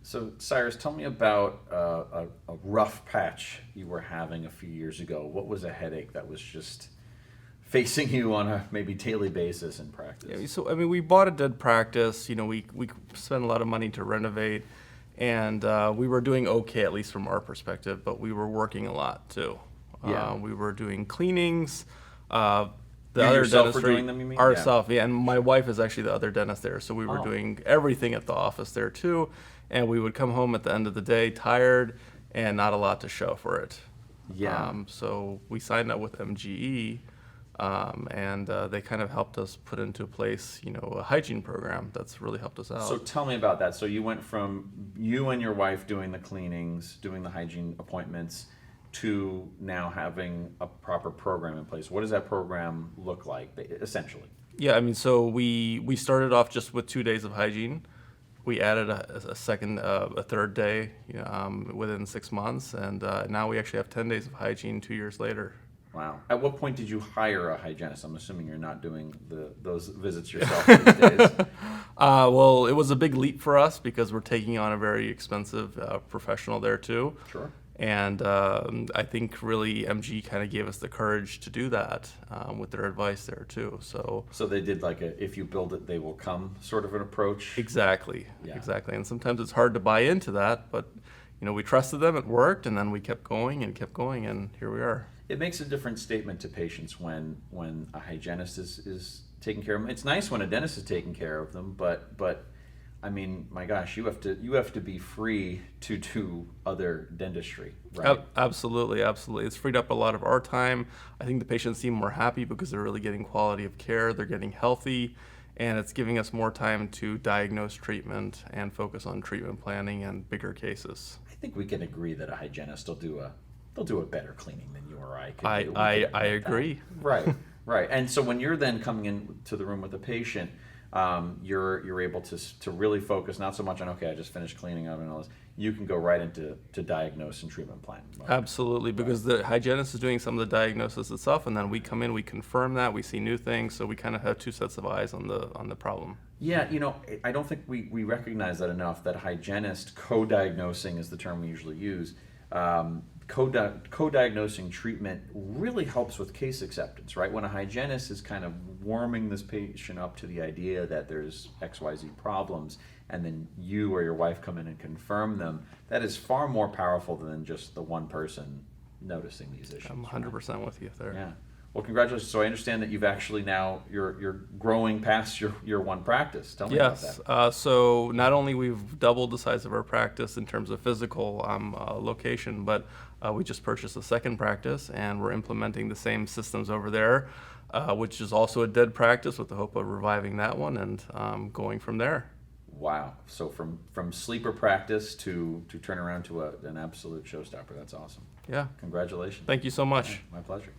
So, Cyrus, tell me about a rough patch you were having a few years ago. What was a headache that was just facing you on a maybe daily basis in practice? Yeah, so I mean, we bought a dead practice. We spent a lot of money to renovate, and we were doing okay, at least from our perspective. But we were working a lot too. Yeah. We were doing cleanings. The You other yourself were dentistry, doing them, you mean? ourselves, yeah. And my wife is actually the other dentist there, so we were Oh. doing everything at the office there too. And we would come home at the end of the day tired and not a lot to show for it. Yeah. So we signed up with MGE, and they kind of helped us put into place, a hygiene program that's really helped us out. So tell me about that. So you went from you and your wife doing the cleanings, doing the hygiene appointments, to now having a proper program in place. What does that program look like, essentially? Yeah, I mean, so we started off just with 2 days of hygiene. We added a third day, within 6 months, and now we actually have 10 days of hygiene 2 years later. Wow. At what point did you hire a hygienist? I'm assuming you're not doing those visits yourself these days. Well, it was a big leap for us because we're taking on a very expensive professional there too. Sure. And I think really MG kind of gave us the courage to do that with their advice there too. So they did like a if you build it, they will come sort of an approach. exactly, Yeah. exactly. And sometimes it's hard to buy into that, but we trusted them, it worked, and then we kept going, and here we are. It makes a different statement to patients when a hygienist is taking care of them. It's nice when a dentist is taking care of them, but I mean, my gosh, you have to be free to do other dentistry, right? Absolutely. It's freed up a lot of our time. I think the patients seem more happy because they're really getting quality of care, they're getting healthy, and it's giving us more time to diagnose treatment and focus on treatment planning and bigger cases. I think we can agree that a hygienist will do a better cleaning than you or I could do. I agree. Right, right. And so when you're then coming into the room with a patient, you're able to really focus not so much on, okay, I just finished cleaning up and all this. You can go right into diagnose and treatment plan. Absolutely, because the hygienist is doing some of the diagnosis itself, and then we come in, we confirm that, we see new things, so we kind of have two sets of eyes on the problem. Yeah, I don't think we recognize that enough, that hygienist co-diagnosing is the term we usually use. Co-diagnosing treatment really helps with case acceptance, right? When a hygienist is kind of warming this patient up to the idea that there's XYZ problems, and then you or your wife come in and confirm them, that is far more powerful than just the one person noticing these issues. I'm 100% with you there. Yeah. Well, congratulations. So I understand that you've actually now, you're growing past your one practice. Tell me about that. Yes. So not only we've doubled the size of our practice in terms of physical location, but we just purchased a second practice, and we're implementing the same systems over there, which is also a dead practice with the hope of reviving that one and going from there. Wow. So from sleeper practice to turn around to an absolute showstopper. That's awesome. Yeah. Congratulations. Thank you so much. Yeah, my pleasure.